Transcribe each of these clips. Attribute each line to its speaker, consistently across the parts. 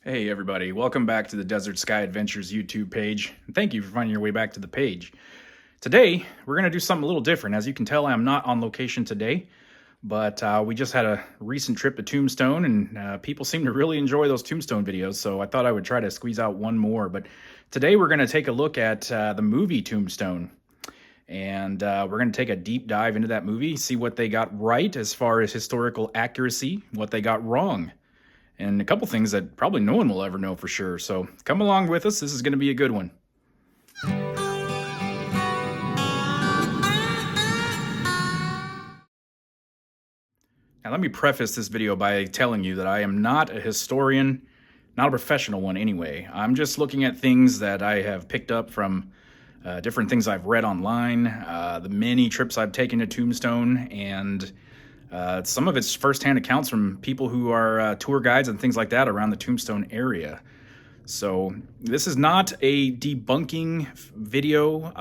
Speaker 1: Hey everybody, welcome back to the Desert Sky Adventures YouTube page. And thank you for finding your way back to the page. Today, we're going to do something a little different. As you can tell, I'm not on location today, but we just had a recent trip to Tombstone, and people seem to really enjoy those Tombstone videos, so I thought I would try to squeeze out one more. But today we're going to take a look at the movie Tombstone, and we're going to take a deep dive into that movie, see what they got right as far as historical accuracy, what they got wrong, and a couple things that probably no one will ever know for sure. So come along with us. This is going to be a good one. Now, let me preface this video by telling you that I am not a historian, not a professional one anyway. I'm just looking at things that I have picked up from different things I've read online, the many trips I've taken to Tombstone, and some of it's firsthand accounts from people who are tour guides and things like that around the Tombstone area. So this is not a debunking video.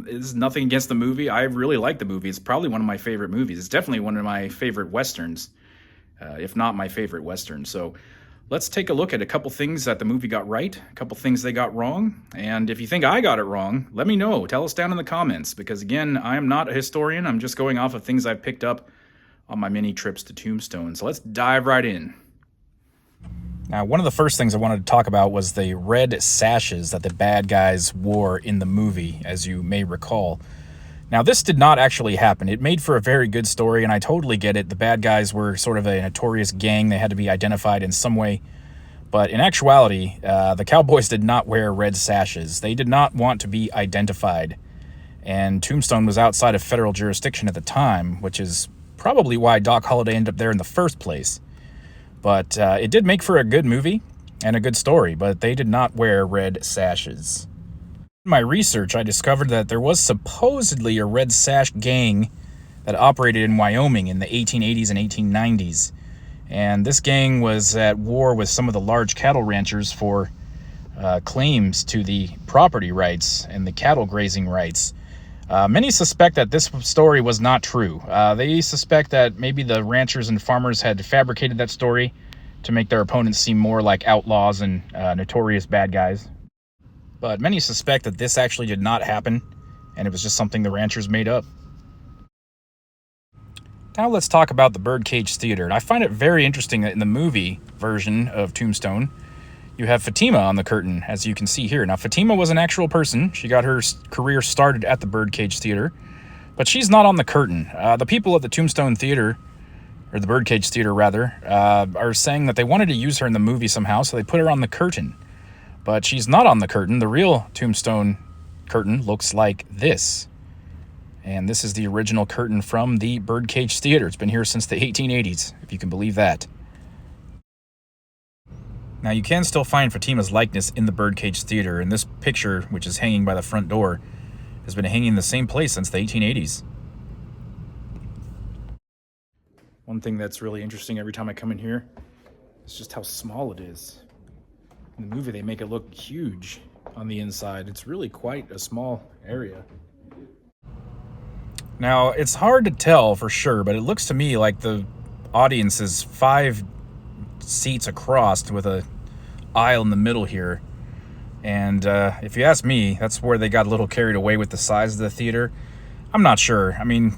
Speaker 1: This is nothing against the movie. I really like the movie. It's probably one of my favorite movies. It's definitely one of my favorite Westerns, if not my favorite Western. So let's take a look at a couple things that the movie got right, a couple things they got wrong. And if you think I got it wrong, let me know. Tell us down in the comments, because again, I am not a historian. I'm just going off of things I've picked up on my many trips to Tombstone. So let's dive right in. Now, one of the first things I wanted to talk about was the red sashes that the bad guys wore in the movie, as you may recall. Now, this did not actually happen. It made for a very good story, and I totally get it. The bad guys were sort of a notorious gang. They had to be identified in some way. But in actuality, the Cowboys did not wear red sashes. They did not want to be identified. And Tombstone was outside of federal jurisdiction at the time, which is probably why Doc Holliday ended up there in the first place. But it did make for a good movie and a good story, but they did not wear red sashes. In my research, I discovered that there was supposedly a red sash gang that operated in Wyoming in the 1880s and 1890s. And this gang was at war with some of the large cattle ranchers for claims to the property rights and the cattle grazing rights. Many suspect that this story was not true. They suspect that maybe the ranchers and farmers had fabricated that story to make their opponents seem more like outlaws and notorious bad guys. But many suspect that this actually did not happen, and it was just something the ranchers made up. Now let's talk about the Birdcage Theater. And I find it very interesting that in the movie version of Tombstone, you have Fatima on the curtain, as you can see here. Now, Fatima was an actual person. She got her career started at the Birdcage Theater, but she's not on the curtain. The people at the Tombstone Theater, or the Birdcage Theater rather, are saying that they wanted to use her in the movie somehow, so they put her on the curtain. But she's not on the curtain. The real Tombstone curtain looks like this. And this is the original curtain from the Birdcage Theater. It's been here since the 1880s, if you can believe that. Now, you can still find Fatima's likeness in the Birdcage Theater, and this picture, which is hanging by the front door, has been hanging in the same place since the 1880s. One thing that's really interesting every time I come in here is just how small it is. In the movie, they make it look huge on the inside. It's really quite a small area. Now, it's hard to tell for sure, but it looks to me like the audience is 5 seats across with a aisle in the middle here. And if you ask me, that's where they got a little carried away with the size of the theater. I'm not sure. I mean,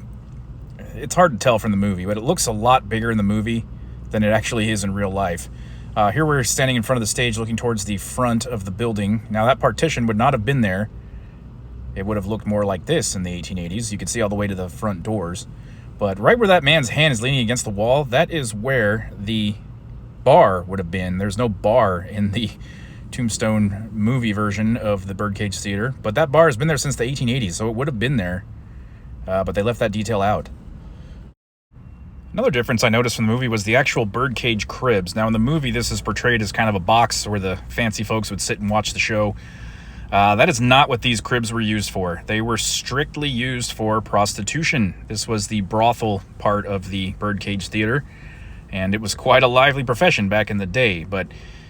Speaker 1: it's hard to tell from the movie, but it looks a lot bigger in the movie than it actually is in real life. Here we're standing in front of the stage looking towards the front of the building. Now, that partition would not have been there. It would have looked more like this in the 1880s. You could see all the way to the front doors. But right where that man's hand is leaning against the wall, that is where the bar would have been. There's no bar in the Tombstone movie version of the Birdcage Theater, but that bar has been there since the 1880s, so it would have been there, but they left that detail out. Another difference I noticed from the movie was the actual birdcage cribs. Now, in the movie, this is portrayed as kind of a box where the fancy folks would sit and watch the show. That is not what these cribs were used for. They were strictly used for prostitution. This was the brothel part of the Birdcage Theater, and it was quite a lively profession back in the day. But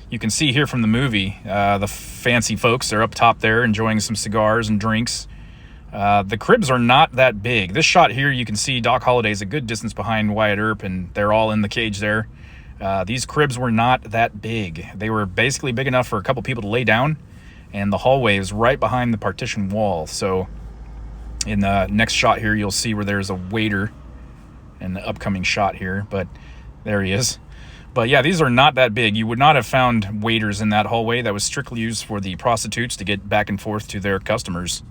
Speaker 1: you can see here from the movie, the fancy folks are up top there enjoying some cigars and drinks. The cribs are not that big. This shot here, you can see Doc Holliday's a good distance behind Wyatt Earp, and they're all in the cage there. These cribs were not that big. They were basically big enough for a couple people to lay down, and the hallway is right behind the partition wall. So in the next shot here, you'll see where there's a waiter in the upcoming shot here, but there he is. But yeah, these are not that big. You would not have found waiters in that hallway. That was strictly used for the prostitutes to get back and forth to their customers.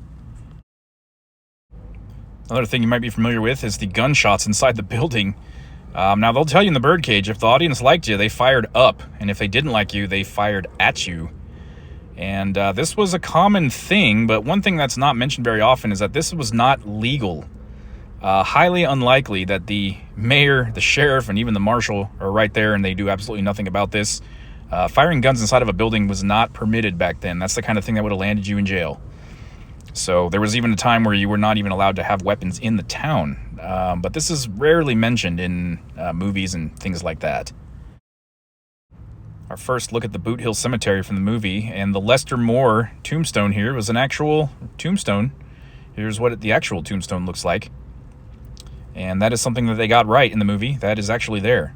Speaker 1: Another thing you might be familiar with is the gunshots inside the building. Now, they'll tell you in the Birdcage, if the audience liked you, they fired up. And if they didn't like you, they fired at you. And this was a common thing, but one thing that's not mentioned very often is that this was not legal. Highly unlikely that the mayor, the sheriff, and even the marshal are right there and they do absolutely nothing about this. Firing guns inside of a building was not permitted back then. That's the kind of thing that would have landed you in jail. So there was even a time where you were not even allowed to have weapons in the town. But this is rarely mentioned in movies and things like that. Our first look at the Boot Hill Cemetery from the movie, and the Lester Moore tombstone here was an actual tombstone. Here's what the actual tombstone looks like. And that is something that they got right in the movie. That is actually there.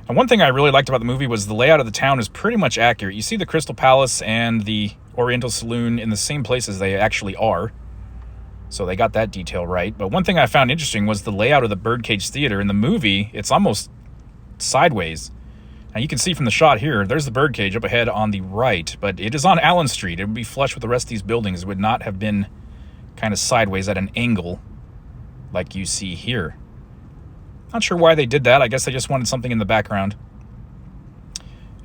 Speaker 1: And one thing I really liked about the movie was the layout of the town is pretty much accurate. You see the Crystal Palace and the Oriental Saloon in the same places they actually are. So they got that detail right. But one thing I found interesting was the layout of the Birdcage Theater. In the movie, it's almost sideways. Now you can see from the shot here, there's the Birdcage up ahead on the right, but it is on Allen Street. It would be flush with the rest of these buildings. It would not have been kind of sideways at an angle like you see here. Not sure why they did that. I guess they just wanted something in the background.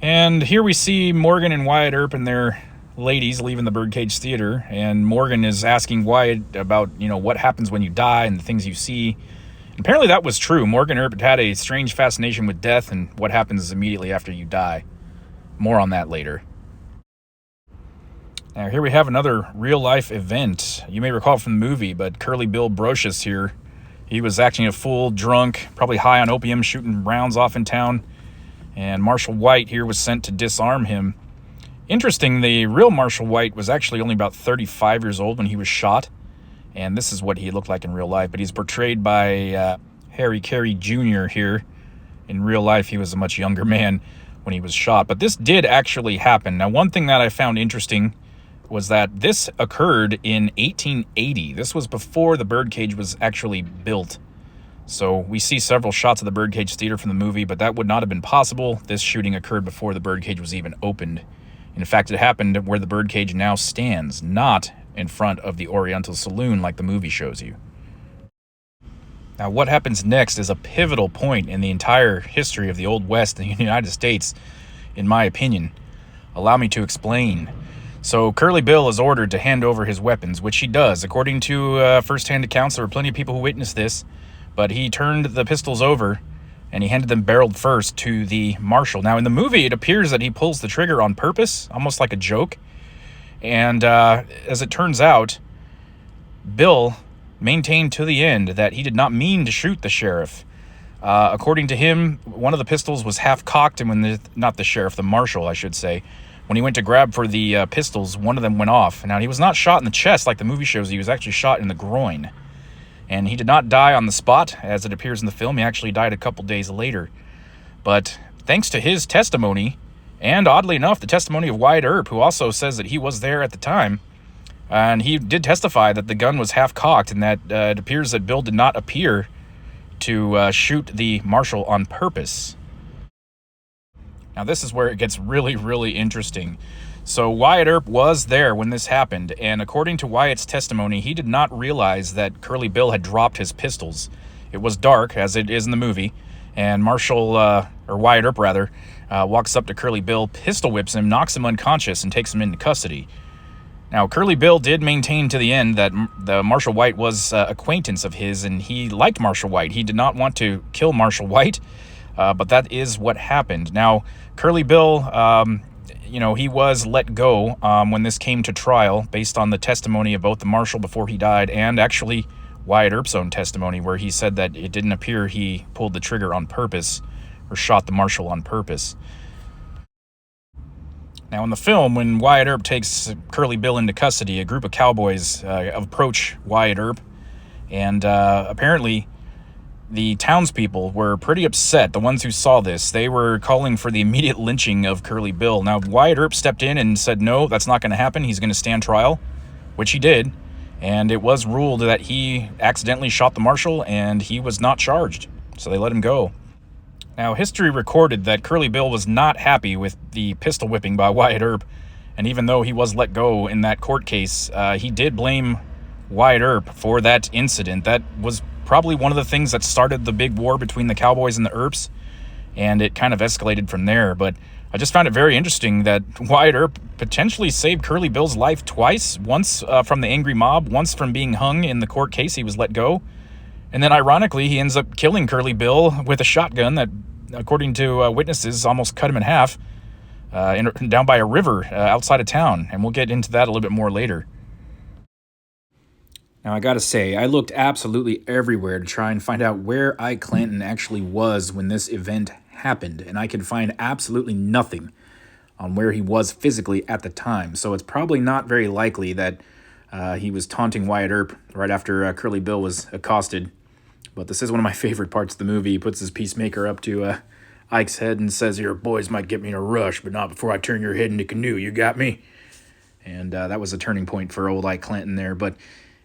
Speaker 1: And here we see Morgan and Wyatt Earp and their ladies leaving the Birdcage Theater, and Morgan is asking Wyatt about, what happens when you die and the things you see. Apparently that was true. Morgan Earp had a strange fascination with death and what happens immediately after you die. More on that later. Now here we have another real-life event. You may recall from the movie, but Curly Bill Brocious here, he was acting a fool, drunk, probably high on opium, shooting rounds off in town, and Marshal White here was sent to disarm him. Interesting, the real Marshal White was actually only about 35 years old when he was shot. And this is what he looked like in real life. But he's portrayed by Harry Carey Jr. here. In real life, he was a much younger man when he was shot. But this did actually happen. Now, one thing that I found interesting was that this occurred in 1880. This was before the Birdcage was actually built. So we see several shots of the Birdcage Theater from the movie, but that would not have been possible. This shooting occurred before the Birdcage was even opened. In fact, it happened where the Birdcage now stands, not in front of the Oriental Saloon like the movie shows you. Now, what happens next is a pivotal point in the entire history of the Old West in the United States, in my opinion. Allow me to explain. So, Curly Bill is ordered to hand over his weapons, which he does. According to first-hand accounts, there were plenty of people who witnessed this, but he turned the pistols over and he handed them barreled first to the marshal. Now, in the movie, it appears that he pulls the trigger on purpose, almost like a joke. And as it turns out, Bill maintained to the end that he did not mean to shoot the sheriff. According to him, one of the pistols was half-cocked, and when not the sheriff, the marshal, I should say. When he went to grab for the pistols, one of them went off. Now, he was not shot in the chest like the movie shows. He was actually shot in the groin. And he did not die on the spot, as it appears in the film. He actually died a couple days later. But thanks to his testimony, and oddly enough, the testimony of Wyatt Earp, who also says that he was there at the time, and he did testify that the gun was half-cocked, and that it appears that Bill did not appear to shoot the marshal on purpose. Now, this is where it gets really, really interesting. So Wyatt Earp was there when this happened, and according to Wyatt's testimony, he did not realize that Curly Bill had dropped his pistols. It was dark, as it is in the movie, and Wyatt Earp, walks up to Curly Bill, pistol whips him, knocks him unconscious, and takes him into custody. Now, Curly Bill did maintain to the end that the Marshal White was acquaintance of his, and he liked Marshal White. He did not want to kill Marshal White, but that is what happened. Now, Curly Bill, he was let go when this came to trial, based on the testimony of both the marshal before he died and actually Wyatt Earp's own testimony, where he said that it didn't appear he pulled the trigger on purpose or shot the marshal on purpose. Now, in the film, when Wyatt Earp takes Curly Bill into custody, a group of cowboys approach Wyatt Earp, and apparently the townspeople were pretty upset. The ones who saw this, they were calling for the immediate lynching of Curly Bill. Now, Wyatt Earp stepped in and said, no, that's not going to happen. He's going to stand trial, which he did. And it was ruled that he accidentally shot the marshal, and he was not charged. So they let him go. Now, history recorded that Curly Bill was not happy with the pistol whipping by Wyatt Earp. And even though he was let go in that court case, he did blame Wyatt Earp for that incident. That was probably one of the things that started the big war between the Cowboys and the Earps, and it kind of escalated from there. But I just found it very interesting that Wyatt Earp potentially saved Curly Bill's life twice, once from the angry mob, once from being hung in the court case he was let go, and then ironically he ends up killing Curly Bill with a shotgun that, according to witnesses, almost cut him in half down by a river outside of town, and we'll get into that a little bit more later. Now, I gotta say, I looked absolutely everywhere to try and find out where Ike Clanton actually was when this event happened, and I could find absolutely nothing on where he was physically at the time. So it's probably not very likely that he was taunting Wyatt Earp right after Curly Bill was accosted. But this is one of my favorite parts of the movie. He puts his peacemaker up to Ike's head and says, "Your boys might get me in a rush, but not before I turn your head into canoe. You got me?" And that was a turning point for old Ike Clanton there. But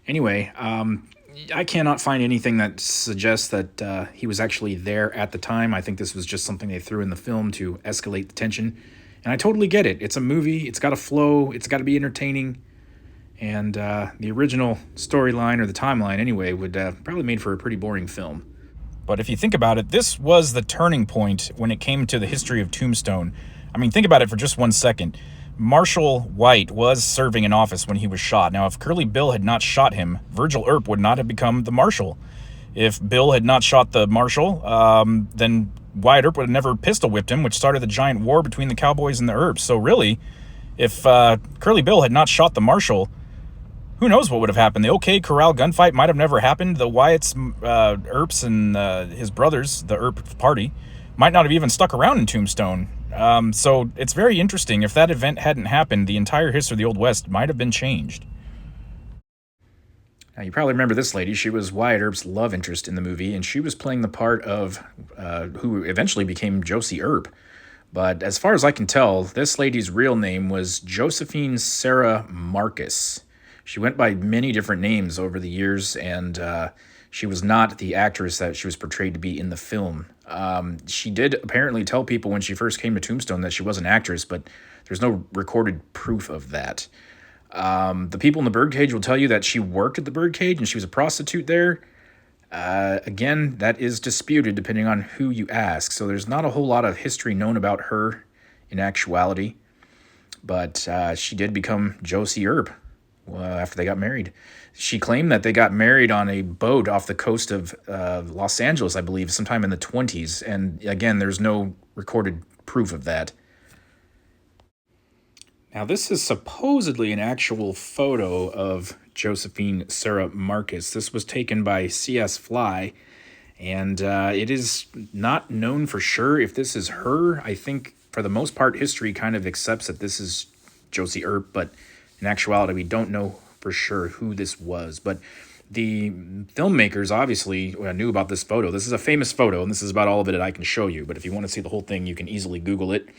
Speaker 1: anyway, I cannot find anything that suggests that he was actually there at the time. I think this was just something they threw in the film to escalate the tension. And I totally get it. It's a movie. It's got to flow. It's got to be entertaining. And the original storyline, or the timeline anyway, would probably made for a pretty boring film. But if you think about it, this was the turning point when it came to the history of Tombstone. I mean, think about it for just 1 second. Marshal White was serving in office when he was shot. Now, if Curly Bill had not shot him, Virgil Earp would not have become the marshal. If Bill had not shot the marshal, then Wyatt Earp would have never pistol whipped him, which started the giant war between the Cowboys and the Earps. So really, if Curly Bill had not shot the marshal, who knows what would have happened? The OK Corral gunfight might have never happened. The Wyatts, Earps, and his brothers, the Earp party, might not have even stuck around in Tombstone. So it's very interesting. If that event hadn't happened, the entire history of the Old West might have been changed. Now, you probably remember this lady. She was Wyatt Earp's love interest in the movie, and she was playing the part of who eventually became Josie Earp. But as far as I can tell, this lady's real name was Josephine Sarah Marcus. She went by many different names over the years, and she was not the actress that she was portrayed to be in the film. She did apparently tell people when she first came to Tombstone that she was an actress, but there's no recorded proof of that. The people in the Birdcage will tell you that she worked at the Birdcage and she was a prostitute there. Again, that is disputed depending on who you ask, so there's not a whole lot of history known about her in actuality. But she did become Josie Earp after they got married. She claimed that they got married on a boat off the coast of Los Angeles, I believe, sometime in the 20s. And again, there's no recorded proof of that. Now, this is supposedly an actual photo of Josephine Sarah Marcus. This was taken by C.S. Fly, and it is not known for sure if this is her. I think, for the most part, history kind of accepts that this is Josie Earp, but in actuality, we don't know for sure who this was. But the filmmakers obviously knew about this photo. This is a famous photo, and this is about all of it that I can show you. But if you want to see the whole thing, you can easily Google it.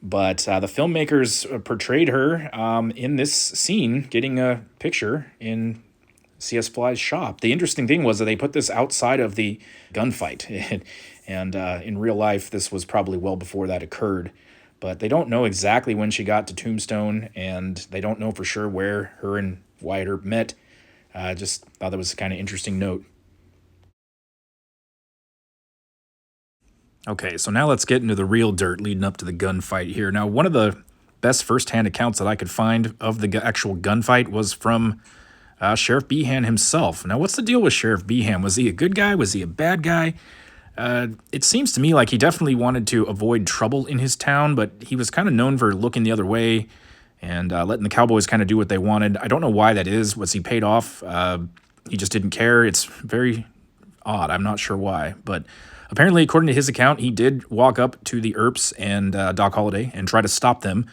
Speaker 1: But the filmmakers portrayed her in this scene, getting a picture in C.S. Fly's shop. The interesting thing was that they put this outside of the gunfight. And in real life, this was probably well before that occurred. But they don't know exactly when she got to Tombstone, and they don't know for sure where her and Wyatt Earp met. Just thought that was a kind of interesting note. Okay, so now let's get into the real dirt leading up to the gunfight here. Now, one of the best first-hand accounts that I could find of the actual gunfight was from Sheriff Behan himself. Now, what's the deal with Sheriff Behan? Was he a good guy? Was he a bad guy? It seems to me like he definitely wanted to avoid trouble in his town, but he was kind of known for looking the other way and letting the Cowboys kind of do what they wanted. I don't know why that is. Was he paid off? He just didn't care. It's very odd. I'm not sure why, but apparently, according to his account, he did walk up to the Earps and Doc Holliday and try to stop them.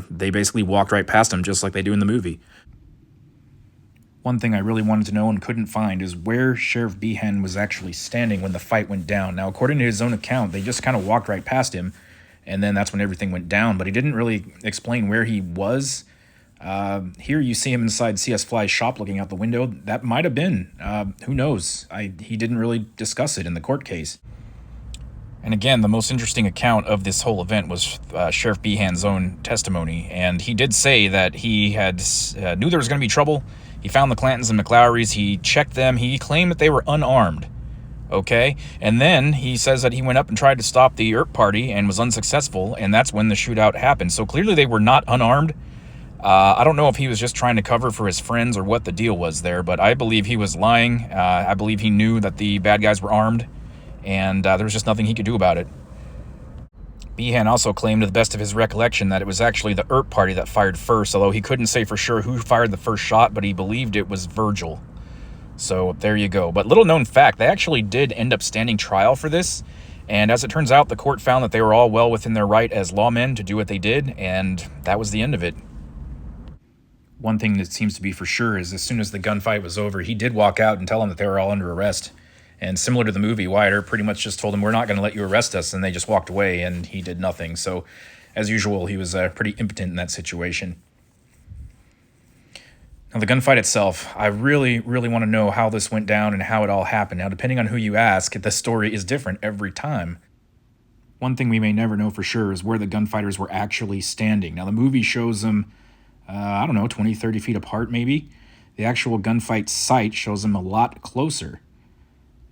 Speaker 1: They basically walked right past him, just like they do in the movie. One thing I really wanted to know and couldn't find is where Sheriff Behan was actually standing when the fight went down. Now, according to his own account, they just kind of walked right past him, and then that's when everything went down, but he didn't really explain where he was. Here you see him inside C.S. Fly's shop looking out the window. That might have been. Who knows? He didn't really discuss it in the court case. And again, the most interesting account of this whole event was Sheriff Behan's own testimony, and he did say that he had knew there was going to be trouble. He found the Clantons and McLowrys. He checked them. He claimed that they were unarmed. Okay? And then he says that he went up and tried to stop the Earp party and was unsuccessful, and that's when the shootout happened. So clearly they were not unarmed. I don't know if he was just trying to cover for his friends or what the deal was there, but I believe he was lying. I believe he knew that the bad guys were armed, and there was just nothing he could do about it. Behan also claimed, to the best of his recollection, that it was actually the Earp party that fired first, although he couldn't say for sure who fired the first shot, but he believed it was Virgil. So there you go. But little known fact, they actually did end up standing trial for this, and as it turns out, the court found that they were all well within their right as lawmen to do what they did, and that was the end of it. One thing that seems to be for sure is as soon as the gunfight was over, he did walk out and tell them that they were all under arrest. And similar to the movie, Wyatt Earp pretty much just told him, "We're not going to let you arrest us," and they just walked away, and he did nothing. So, as usual, he was pretty impotent in that situation. Now, the gunfight itself, I really, really want to know how this went down and how it all happened. Now, depending on who you ask, the story is different every time. One thing we may never know for sure is where the gunfighters were actually standing. Now, the movie shows them, 20, 30 feet apart, maybe. The actual gunfight site shows them a lot closer.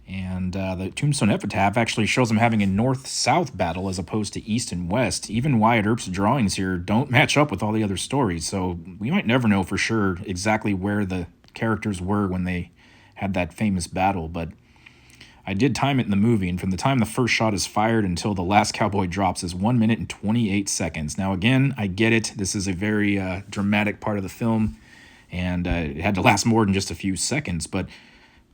Speaker 1: And the Tombstone epitaph actually shows them having a north-south battle as opposed to east and west. Even Wyatt Earp's drawings here don't match up with all the other stories, so we might never know for sure exactly where the characters were when they had that famous battle, but I did time it in the movie, and from the time the first shot is fired until the last cowboy drops is 1 minute and 28 seconds. Now, again, I get it. This is a very dramatic part of the film, and it had to last more than just a few seconds, but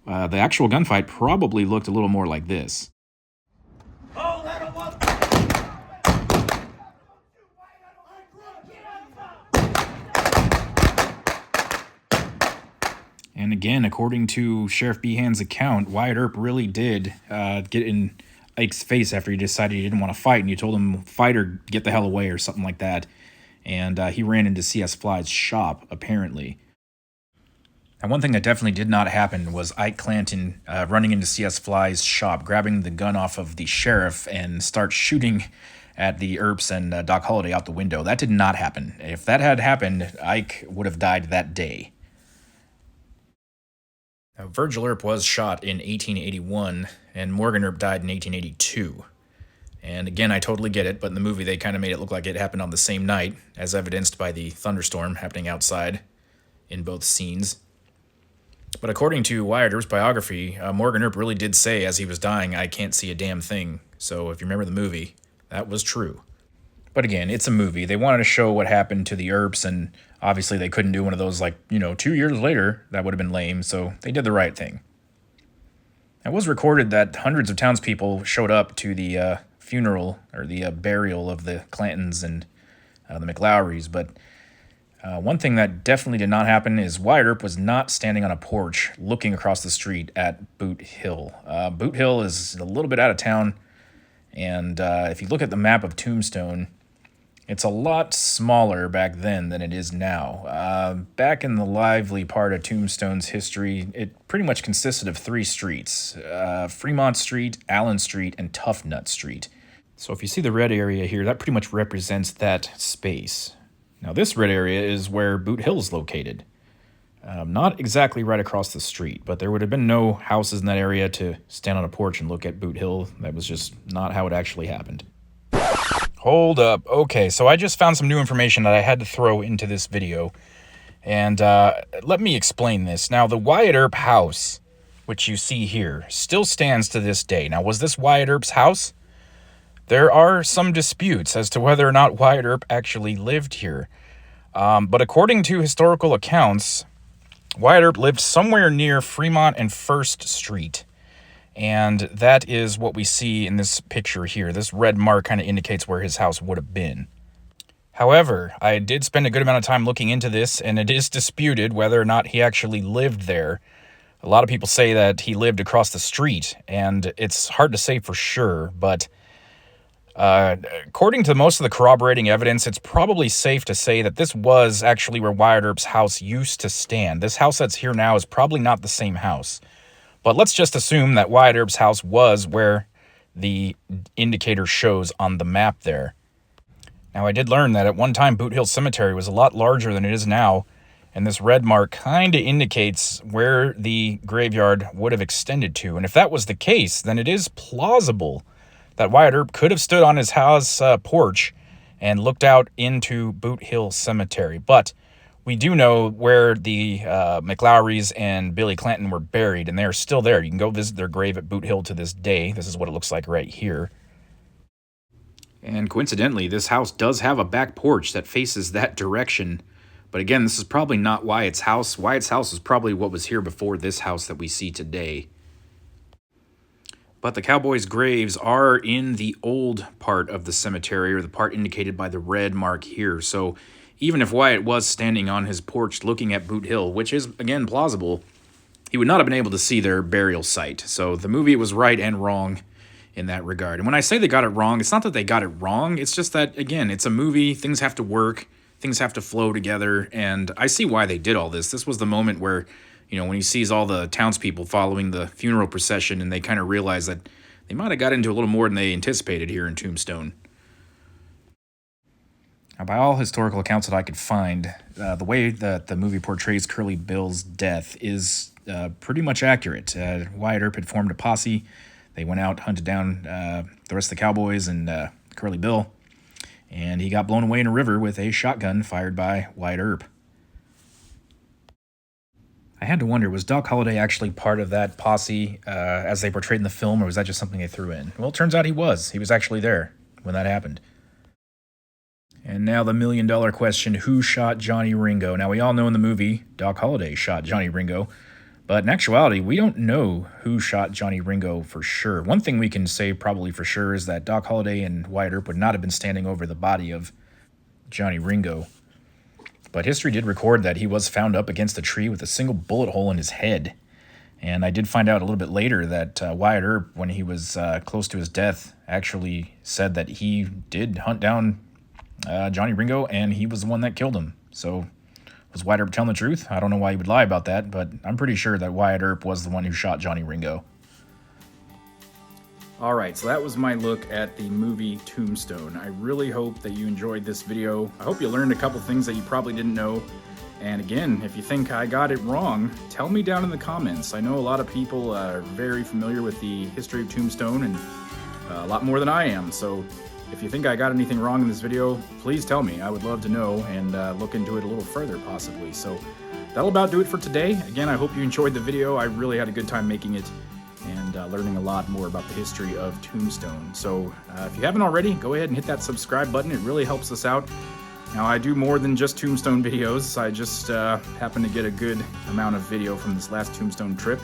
Speaker 1: the actual gunfight probably looked a little more like this. And again, according to Sheriff Behan's account, Wyatt Earp really did get in Ike's face after he decided he didn't want to fight, and you told him, "Fight or get the hell away," or something like that. And he ran into C.S. Fly's shop, apparently. And one thing that definitely did not happen was Ike Clanton running into C.S. Fly's shop, grabbing the gun off of the sheriff and start shooting at the Earps and Doc Holliday out the window. That did not happen. If that had happened, Ike would have died that day. Now, Virgil Earp was shot in 1881, and Morgan Earp died in 1882. And again, I totally get it, but in the movie they kind of made it look like it happened on the same night, as evidenced by the thunderstorm happening outside in both scenes. But according to Wyatt Earp's biography, Morgan Earp really did say as he was dying, "I can't see a damn thing." So if you remember the movie, that was true. But again, it's a movie. They wanted to show what happened to the Earps, and obviously they couldn't do one of those 2 years later. That would have been lame, so they did the right thing. It was recorded that hundreds of townspeople showed up to the funeral or the burial of the Clantons and the McLowrys, but one thing that definitely did not happen is Wyatt Earp was not standing on a porch looking across the street at Boot Hill. Boot Hill is a little bit out of town, and if you look at the map of Tombstone, it's a lot smaller back then than it is now. Back in the lively part of Tombstone's history, it pretty much consisted of 3 streets, Fremont Street, Allen Street, and Tough Nut Street. So if you see the red area here, that pretty much represents that space. Now, this red area is where Boot Hill is located. Not exactly right across the street, but there would have been no houses in that area to stand on a porch and look at Boot Hill. That was just not how it actually happened. Hold up. Okay, so I just found some new information that I had to throw into this video. And let me explain this. Now, the Wyatt Earp house, which you see here, still stands to this day. Now, was this Wyatt Earp's house? There are some disputes as to whether or not Wyatt Earp actually lived here. But according to historical accounts, Wyatt Earp lived somewhere near Fremont and First Street. And that is what we see in this picture here. This red mark kind of indicates where his house would have been. However, I did spend a good amount of time looking into this, and it is disputed whether or not he actually lived there. A lot of people say that he lived across the street, and it's hard to say for sure, but according to most of the corroborating evidence, it's probably safe to say that this was actually where Wyatt Earp's house used to stand. This house that's here now is probably not the same house. But let's just assume that Wyatt Earp's house was where the indicator shows on the map there. Now, I did learn that at one time Boot Hill Cemetery was a lot larger than it is now, and this red mark kind of indicates where the graveyard would have extended to. And if that was the case, then it is plausible that Wyatt Earp could have stood on his house porch and looked out into Boot Hill Cemetery. But we do know where the McLowrys and Billy Clanton were buried, and they're still there. You can go visit their grave at Boot Hill to this day. This is what it looks like right here. And coincidentally, this house does have a back porch that faces that direction. But again, this is probably not Wyatt's house. Wyatt's house is probably what was here before this house that we see today. But the Cowboys' graves are in the old part of the cemetery, or the part indicated by the red mark here. So even if Wyatt was standing on his porch looking at Boot Hill, which is, again, plausible, he would not have been able to see their burial site. So the movie was right and wrong in that regard. And when I say they got it wrong, it's not that they got it wrong. It's just that, again, it's a movie. Things have to work. Things have to flow together. And I see why they did all this. This was the moment where, you know, when he sees all the townspeople following the funeral procession, and they kind of realize that they might have got into a little more than they anticipated here in Tombstone. Now, by all historical accounts that I could find, the way that the movie portrays Curly Bill's death is pretty much accurate. Wyatt Earp had formed a posse. They went out, hunted down the rest of the Cowboys and Curly Bill, and he got blown away in a river with a shotgun fired by Wyatt Earp. I had to wonder, was Doc Holliday actually part of that posse as they portrayed in the film, or was that just something they threw in? Well, it turns out he was. He was actually there when that happened. And now the million-dollar question, who shot Johnny Ringo? Now, we all know in the movie Doc Holliday shot Johnny Ringo, but in actuality, we don't know who shot Johnny Ringo for sure. One thing we can say probably for sure is that Doc Holliday and Wyatt Earp would not have been standing over the body of Johnny Ringo. But history did record that he was found up against a tree with a single bullet hole in his head. And I did find out a little bit later that Wyatt Earp, when he was close to his death, actually said that he did hunt down Johnny Ringo, and he was the one that killed him. So was Wyatt Earp telling the truth? I don't know why he would lie about that, but I'm pretty sure that Wyatt Earp was the one who shot Johnny Ringo. Alright, so that was my look at the movie Tombstone. I really hope that you enjoyed this video. I hope you learned a couple things that you probably didn't know. And again, if you think I got it wrong, tell me down in the comments. I know a lot of people are very familiar with the history of Tombstone, and a lot more than I am. So if you think I got anything wrong in this video, please tell me. I would love to know and look into it a little further possibly. So that'll about do it for today. Again, I hope you enjoyed the video. I really had a good time making it and learning a lot more about the history of Tombstone. So if you haven't already, go ahead and hit that subscribe button. It really helps us out. Now, I do more than just Tombstone videos. I just happen to get a good amount of video from this last Tombstone trip.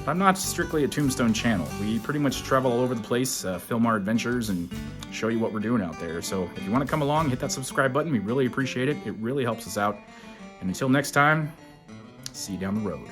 Speaker 1: But I'm not strictly a Tombstone channel. We pretty much travel all over the place, film our adventures, and show you what we're doing out there. So if you want to come along, hit that subscribe button. We really appreciate it. It really helps us out. And until next time, see you down the road.